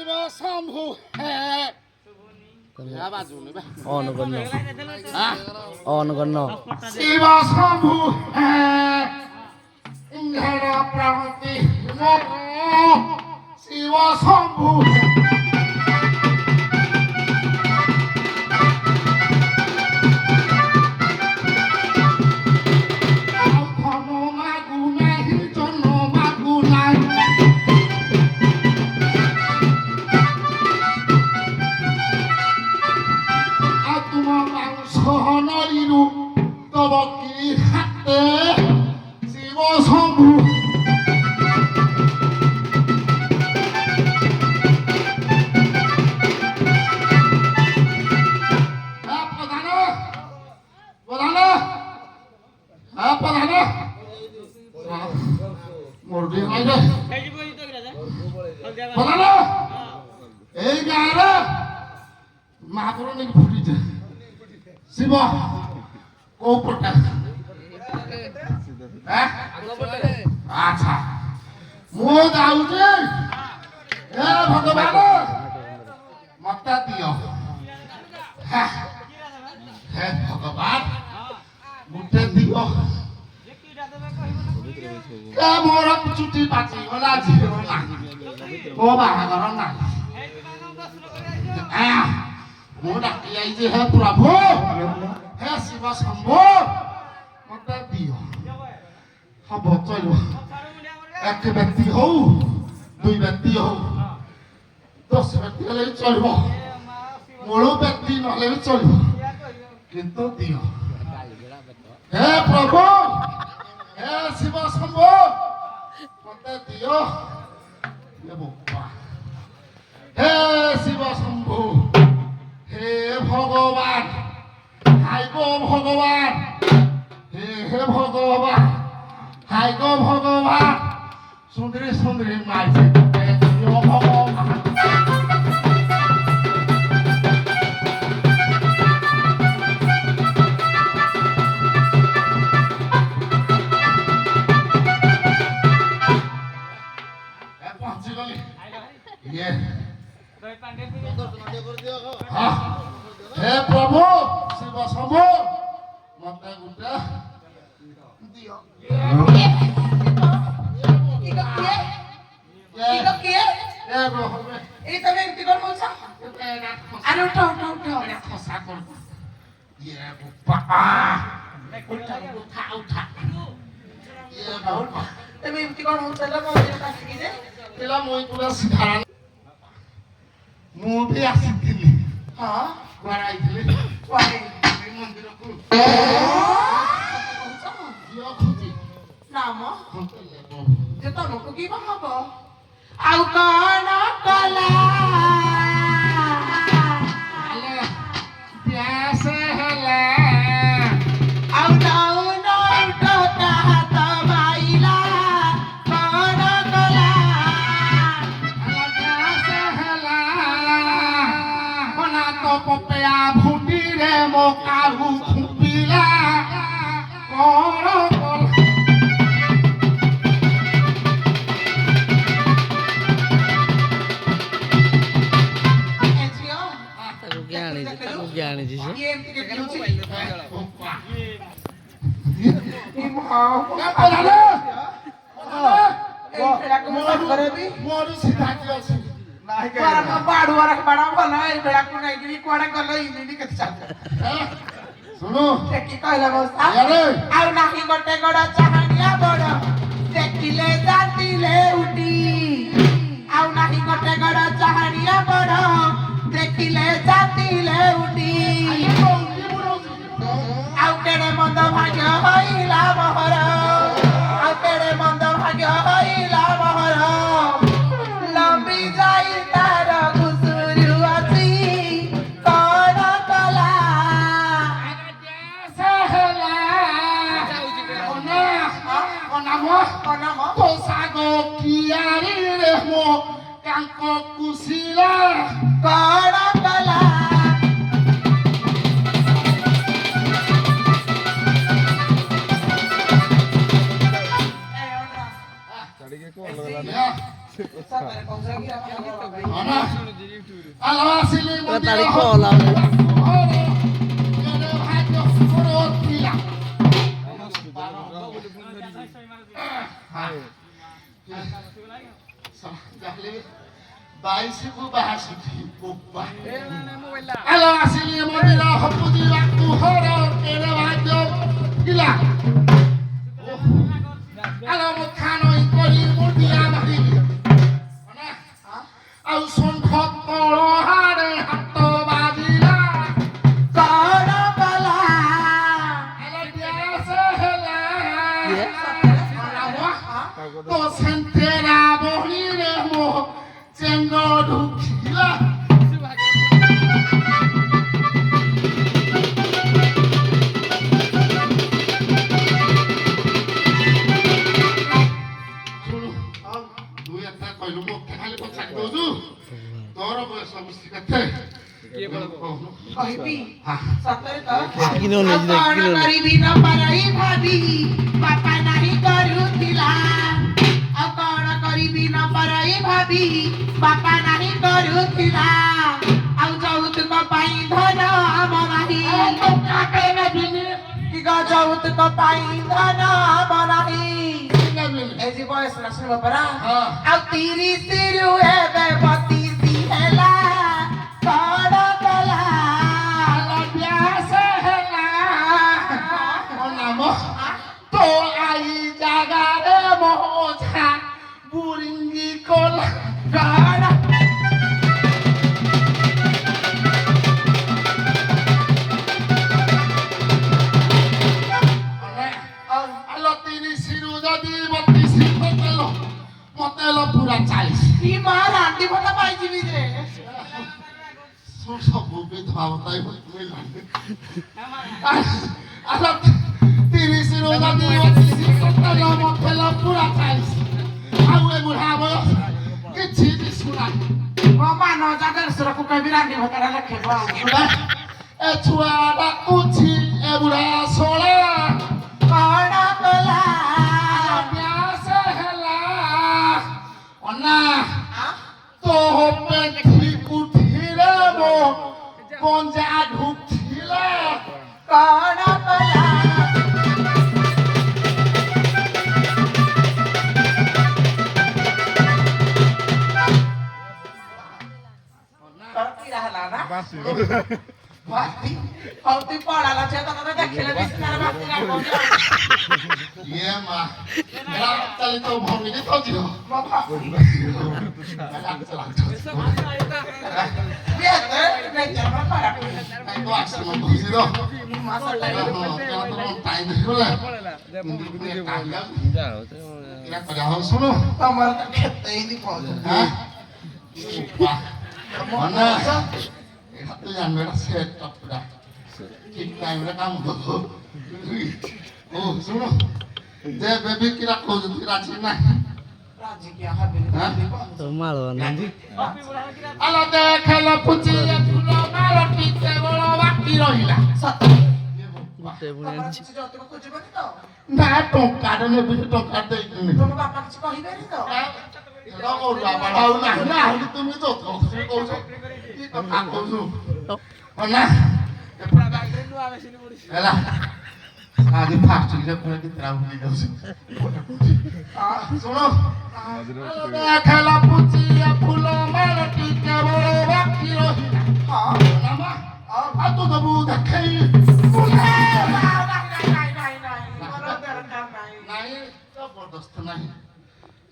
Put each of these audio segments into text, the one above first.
শিব শম্ভু অনগণ্য অনগণ্য শিব শম্ভু ইন্দ্র প্রভৃতি শিব শম্ভু এই গাঁরে ମହାପୁର ନେଇକି ଫୁଟିছে ଶିବ କୋଉ ପଟେ ଆଚ୍ଛା ମୁଁ ଯାଉଛି ଏ ଭଗବାନ ମତେ ଦିଅ ହେ ଭଗବାନ ଗୋଟେ ଦିଅ ଏ ମୋର ଚୁଟି ପାଚି ଗଲା ଝିଅ ନାହିଁ ମୋ ବାହାଘର ନାହିଁ ମୁଁ ଡାକି ଯାଇଛି ହେ ପ୍ରଭୁ ହେ ଶିବ ଶମ୍ଭୁ ମତେ ଦିଅ ହବ ଚଳିବ ଏକ ବ୍ୟକ୍ତି ହଉ ଦୁଇ ବ୍ୟକ୍ତି ହଉ 10 ବ୍ୟକ୍ତି ହେଲେ ବି ଚଳିବ ମୂଳ ବ୍ୟକ୍ତି ନହେଲେ ବି ଚଳିବ କିନ୍ତୁ ଦିଅ ହେ ପ୍ରଭୁ ହେ ଶିବ ଶମ୍ଭୁ ମତେ ଦିଅ হে শিব শম্ভু হে ভগবান হাই গো ভগবান হে ভগবান হাই গো ভগবান সুন্দরী সুন্দরী মাঝে ভগবান পৌঁছিগলি ইয়ে হে প্রভু শিব শম্ভু মতে গুটা দিও এই তবে এমতি কর বলছ আরে উঠো উঠো উঠো খসা কর ইয়ে বাবা উঠা উঠা উঠা ইয়ে বাবা তুমি এমতি কর বলছ না মন্দির কাছে কি রে তেলা মই পুরা সিধা ମୁଁ ବି ଆସିଥିଲି ହଁ କୁଆଡ଼େ ଆଇଥିଲି କୁଆଡେ ମନ୍ଦିରକୁ ଝିଅ ଖୋଜି ନାମ ଯେ ତମକୁ କି ହବ ଆଉ କଣ କଲା ପ୍ୟାସ ହେଲା ଆଉ ଡାଉନ ଉଠତା ହାତ ମାଇଲା କଣ କଲା ପ୍ୟାସ ହେଲା ମନା ତ ପପେଆ ଭୁଟିରେ ମୋ କାହୁ ଖୁମ୍ପିଲା କଣ କଲା ଜାଣିଛି ସେ ମୋର ସିଧା କି ଅଛି ଶୁଣୁ ଆଉ ନାହିଁ ଗୋଟେ ଗୋଡ ଚାହାଣିଆ ବଡ ଦେଖିଲେ ଜାତିଲେ ଉଠି ଆଉ ନାହିଁ ଗୋଟେ ଗୋଡ ଚାହାଣିଆ ବଡ ଦେଖିଲେ ଜାତିଲେ ଉଠି ଆଉ କେଡେ ମନ୍ଦ ଭାଗ୍ୟ ହଇଲା ମହର ଆଉ କେଡେ ମନ୍ଦ ଭାଗ୍ୟ ହଇଲା ମହର ଲମ୍ବି ଯାଇ ତାର ଘୁଷୁରୁ ଅଛି କଣ କଲା ପୋଷାକ କିଆରିରେ ମୋ କାଙ୍କ କୁଶିଲା କଣ କଲା Ana. Alo asili Tadi kolam. Baisiku bahasa bupa. Alo asili modira hapudi waktu horo kene wajo gila. Alo mukhano ikoli mudia mahili. Mana? Au son khop toro hare hatto bajila. Kara bala. Alo biasa hela. To sentera bohire mo cendo dukila. गरीबी न पराई भाभी बापा नहीं करूथिला अकण गरीबी न पराई भाभी बापा नहीं करूथिला आउ जौतुक पाई धन हम नाही कि जौतुक पाई धन हम नाही एजी बॉयस लक्ष्मी बापरा आउ 30 रु हेबे 32 हेला कण कला तो आई जागारे मोजा बुरिंगी कोला गाड़ा allo tini siru jadi bati siru motelo pura 40 ई मार आंटी बता पाई जीवी रे सब विधवा बताई मिलाने allo tini siru jadi bati siru motelo pura 40 au e buढ़ा boyo କିଛି ବି ଶୁଣାନି मामा न जाकर सुरकु कबीरा ने बता रखे बा ଏ ଛୁଆ ଡାକୁଛି ଏ ବୁଢ଼ା ଶୋଳା कण कला ବ୍ୟାସ ହେଲା ଅନା ତୋ ପେଣ୍ଠି କୁଠିରେ ମୋ ଗଞ୍ଜା ଢୁକିଲା कण कला करती रहला ना बाती औती पडाला छे त देखले बिस्तार बाती ना कोजा ଇଏ ମା ଏରା ଚାଲି ତ ଭମିନି ତ ଝିଅ बाबा ये ते नहीं चला para କାଇଁ ତ ଆସି ନ ବୁଝି ଦ मासा ହଁ କେନ ତ ଟାଇମ୍ ହେଇଗଲା ଏରା କରିବା ହଉ ଶୁଣୁ तमर त खेते ही नहीं पहुंच ଅନା ଏଟା ତ ଜାଣିବେ ଏଟା ସେଟ୍ ପୁରା ଠିକ୍ ଟାଇମ୍ରେ କାମ ଦବ ଓ ଶୁଣ ଯେ ବେବି କିରା କହୁଛନ୍ତି ରାଜି ନାହିଁ राजी क्या है बिल्कुल तो मारो नंदी ଆଲୋ ଦେଖଲ ପୁଚି ଫୁଲ ମାଳ ଟିକେ ବଳ ବାକି ରହିଲା सत मते बुने କିଛି ଯୌତୁକ ଖୋଜିବନି ତ ନା ଟଙ୍କାଟେ ନେବି ଟଙ୍କା ଦେଇକିନି ତମ ବାପା କିଛି କହିବେନି ତ ଏଟା ଅରୁଆ ବାଳ ଆଉ ନାହିଁ ନା ଆହୁରି ତୁମେ ଯୌତୁକ କହୁଛ କି କଥା କହୁଛୁ ଅନା ହେଲା ଆଜି ଫାଷ୍ଟ ଟିକେ ପୁରା କେତେଟା ଭୁଲି ଯାଉଛି ଶୁଣ ଦେଖଲ ପୁଚି ଫୁଲ ମାଳ ଟିକେ ବଳ ବାକି ରହିଲା ହଁ ନାମା ଆଉ ତୁ ଦବୁ ଦେଖେଇ ନାଇଁ ଜବରଦସ୍ତ ନାହିଁ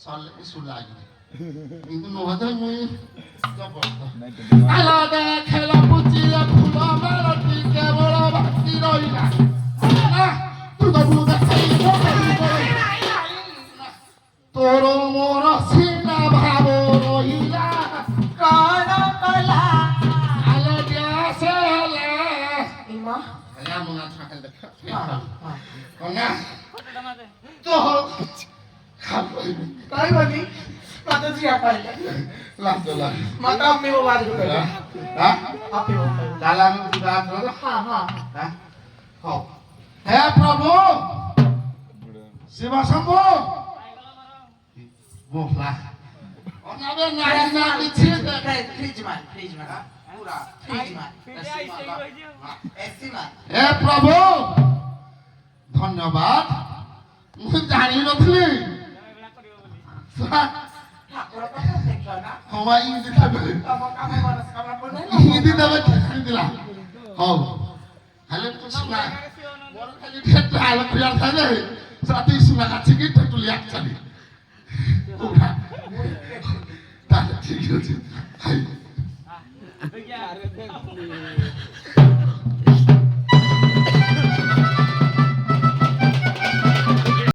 ସଲେ ବି ସୁଲାଗି କିନ୍ତୁ ନହେଲେ ମୁଇଁ ଜବରଦସ୍ତ ଆଲୋ ଦେଖେଲ ପୁଚିରେ ଫୁଲ ମାଳ ଟିକେ ବଳ ବାକି ରହିଲା ନା ତୁ ଦବୁ ଦେଖେଇ ତୋର ମୋର ସିନା ଭାବ ରହିଲା କଣ କଲା ଆଲୋ ଗ୍ୟାସ ହେଲା ଇମା ହେଲା ମୁଁ ନା ଛାକେ ଦେଖ କନା ତ ଖାଇବି କହିବନି ମତେ ଝିଅ କହିଲେ ଲାଜ ଲାଗ ମତେ ଅମି ବାବା କହିଲେ ହଁ ଅମି ବାବା ତାଲା ମୁଁ ଯିବା ତ ହଁ ହଁ ହଉ ହେ ପ୍ରଭୁ ଶିବ ଶମ୍ଭୁ ବୋଲା অনাবে নাই না দিছি ফ্রিজ মার পুরা ফ্রিজ মার এসি মার এ প্রভু ধন্যবাদ ମୁଁ ଜାଣି ନଥିଲି ঠাকুর কথা দেখো না হওয়া ইদি দেবে তব কাম বরস কাম পড়ে ইদি দেবে খেলি দিলা হও খালি তো শুনা বড় খালি ঠেট আলো খুঁজার থাকে সাথে শুনা কাছে কি ঠেটুলি একচালি তাহলে ঠিক আছে